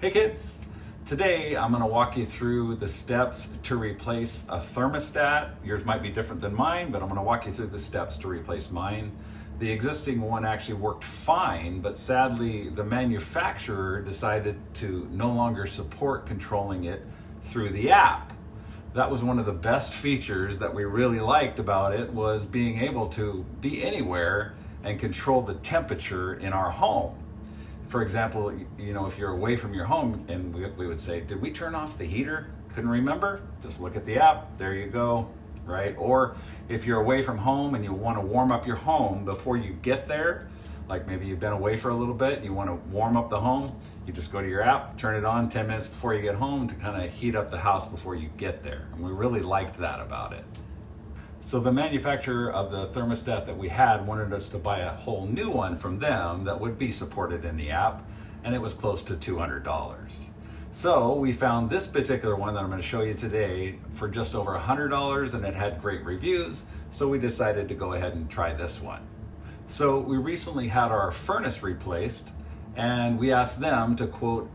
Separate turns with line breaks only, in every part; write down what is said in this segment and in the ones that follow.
Hey kids! Today I'm going to walk you through the steps to replace a thermostat. Yours might be different than mine, but I'm going to walk you through the steps to replace mine. The existing one actually worked fine, but sadly the manufacturer decided to no longer support controlling it through the app. That was one of the best features that we really liked about it, was being able to be anywhere and control the temperature in our home. For example, if you're away from your home and we would say, did we turn off the heater? Couldn't remember? Just look at the app, there you go, right? Or if you're away from home and you want to warm up your home before you get there, like maybe you've been away for a little bit, you want to warm up the home, you just go to your app, turn it on 10 minutes before you get home to kind of heat up the house before you get there. And we really liked that about it. So the manufacturer of the thermostat that we had wanted us to buy a whole new one from them that would be supported in the app, and it was close to $200. So we found this particular one that I'm going to show you today for just over $100, and it had great reviews, so we decided to go ahead and try this one. So we recently had our furnace replaced, and we asked them to quote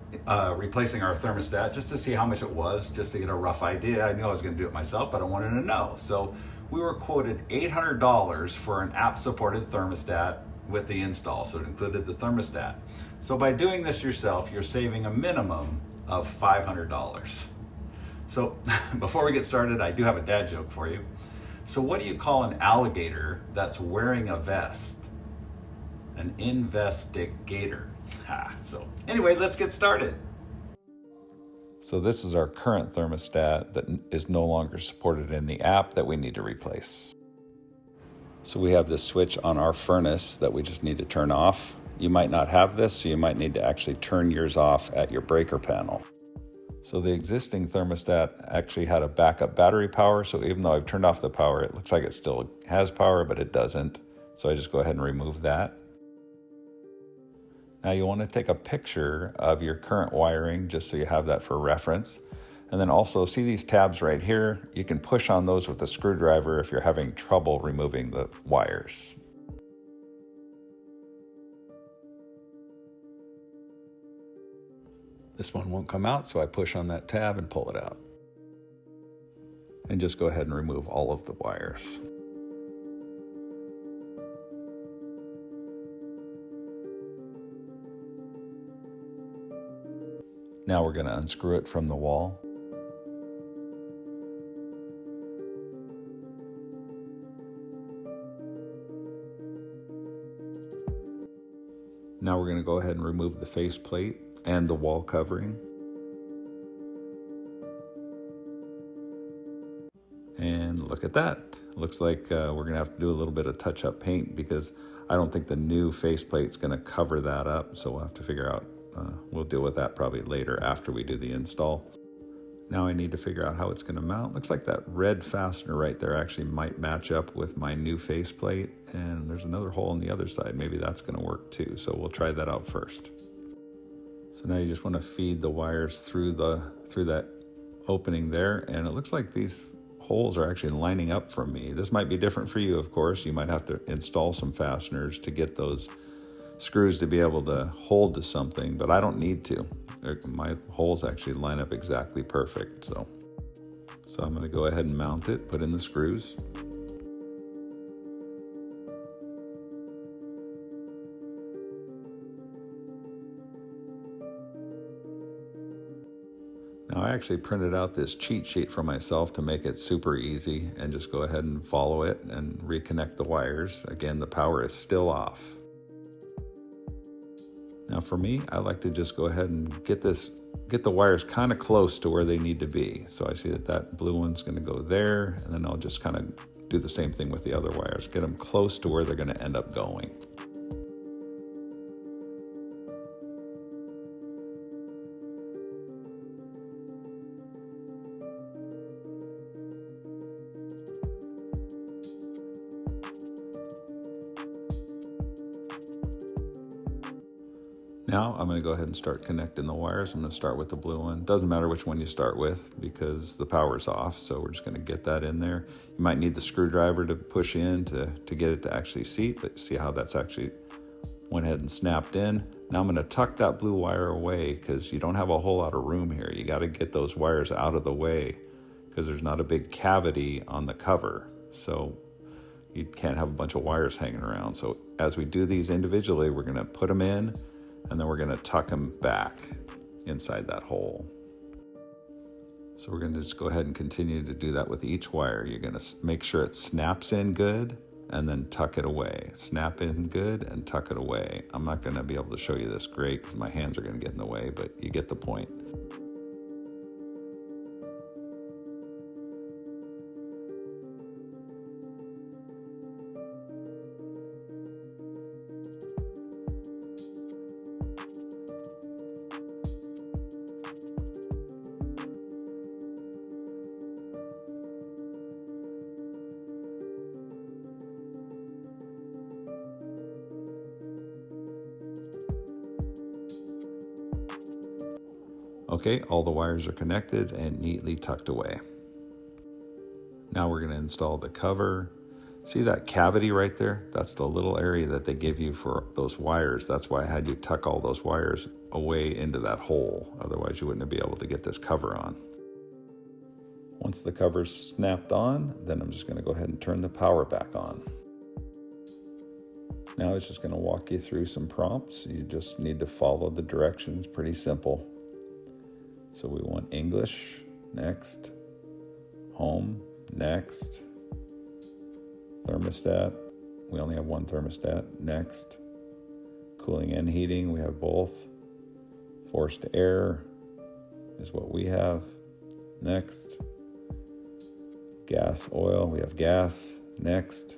replacing our thermostat just to see how much it was, just to get a rough idea. I knew I was going to do it myself, but I wanted to know. So we were quoted $800 for an app-supported thermostat with the install, so it included the thermostat. So by doing this yourself, you're saving a minimum of $500. So before we get started, I do have a dad joke for you. So what do you call an alligator that's wearing a vest? An investigator. So anyway, let's get started. So this is our current thermostat that is no longer supported in the app that we need to replace. So we have this switch on our furnace that we just need to turn off. You might not have this, so you might need to actually turn yours off at your breaker panel. So the existing thermostat actually had a backup battery power, so even though I've turned off the power, it looks like it still has power, but it doesn't. So I just go ahead and remove that. Now you want to take a picture of your current wiring just so you have that for reference. And then also see these tabs right here. You can push on those with a screwdriver if you're having trouble removing the wires. This one won't come out, so I push on that tab and pull it out. And just go ahead and remove all of the wires. Now we're going to unscrew it from the wall. Now we're going to go ahead and remove the faceplate and the wall covering. And look at that. Looks like we're going to have to do a little bit of touch-up paint because I don't think the new faceplate's going to cover that up, so we'll have to figure out. We'll deal with that probably later after we do the install. Now I need to figure out how it's going to mount. Looks like that red fastener right there actually might match up with my new faceplate, and there's another hole on the other side. Maybe that's going to work too, so we'll try that out first. So now you just want to feed the wires through that opening there, and it looks like these holes are actually lining up for me. This might be different for you, of course. You might have to install some fasteners to get those screws to be able to hold to something, but I don't need to. My holes actually line up exactly perfect. So I'm going to go ahead and mount it, put in the screws. Now I actually printed out this cheat sheet for myself to make it super easy and just go ahead and follow it and reconnect the wires. Again, the power is still off. Now for me, I like to just go ahead and get the wires kind of close to where they need to be. So I see that blue one's going to go there, and then I'll just kind of do the same thing with the other wires. Get them close to where they're going to end up going. Now I'm going to go ahead and start connecting the wires. I'm going to start with the blue one. Doesn't matter which one you start with because the power's off, so we're just going to get that in there. You might need the screwdriver to push in to get it to actually seat, but see how that's actually Went ahead and snapped in. Now I'm going to tuck that blue wire away because you don't have a whole lot of room here. You got to get those wires out of the way because there's not a big cavity on the cover. So you can't have a bunch of wires hanging around. So as we do these individually, we're going to put them in and then we're going to tuck them back inside that hole. So we're going to just go ahead and continue to do that with each wire. You're going to make sure it snaps in good and then tuck it away. Snap in good and tuck it away. I'm not going to be able to show you this great because my hands are going to get in the way, but you get the point. Okay, all the wires are connected and neatly tucked away. Now we're going to install the cover. See that cavity right there? That's the little area that they give you for those wires. That's why I had you tuck all those wires away into that hole. Otherwise you wouldn't be able to get this cover on. Once the cover's snapped on, then I'm just going to go ahead and turn the power back on. Now it's just going to walk you through some prompts. You just need to follow the directions, pretty simple. So we want English, next, home, next, thermostat, we only have one thermostat, next, cooling and heating, we have both, forced air is what we have, next, gas, oil, we have gas, next,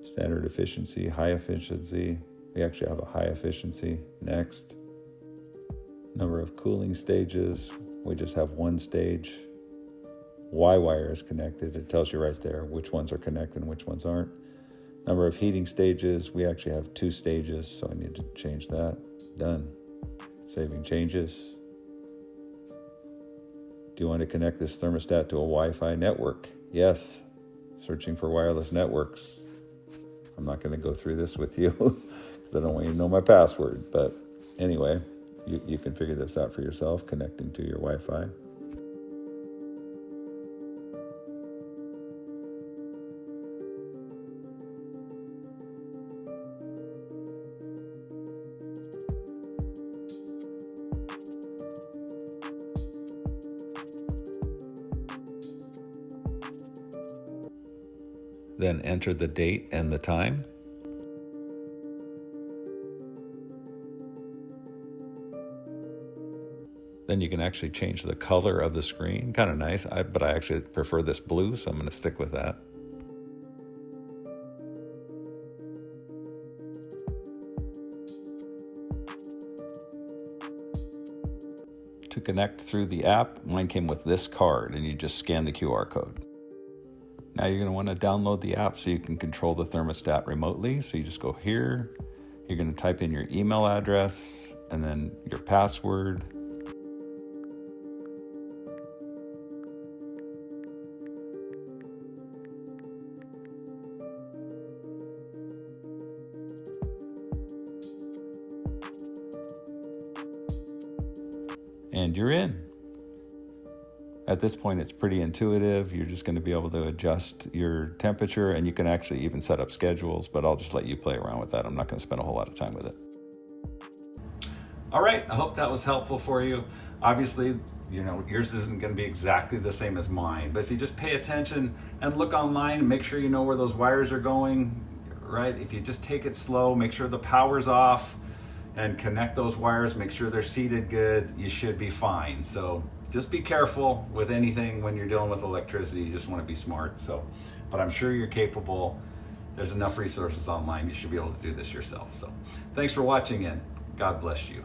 standard efficiency, high efficiency, we actually have a high efficiency, next. Number of cooling stages, we just have one stage. Y wire is connected, it tells you right there which ones are connected and which ones aren't. Number of heating stages, we actually have 2 stages, so I need to change that. Done. Saving changes. Do you want to connect this thermostat to a Wi-Fi network? Yes. Searching for wireless networks. I'm not going to go through this with you because I don't want you to know my password, but anyway. You can figure this out for yourself, connecting to your Wi-Fi. Then enter the date and the time. Then you can actually change the color of the screen. Kind of nice, but I actually prefer this blue, so I'm going to stick with that. To connect through the app, mine came with this card, and you just scan the QR code. Now you're going to want to download the app so you can control the thermostat remotely. So you just go here, you're going to type in your email address, and then your password. And you're in. At this point, it's pretty intuitive. You're just going to be able to adjust your temperature, and you can actually even set up schedules, but I'll just let you play around with that. I'm not going to spend a whole lot of time with it. All right, I hope that was helpful for you. Obviously, yours isn't going to be exactly the same as mine, but if you just pay attention and look online and make sure you know where those wires are going, right? If you just take it slow, make sure the power's off, and connect those wires, make sure they're seated good, you should be fine. So just be careful with anything when you're dealing with electricity. You just want to be smart. But I'm sure you're capable. There's enough resources online. You should be able to do this yourself. So thanks for watching, and God bless you.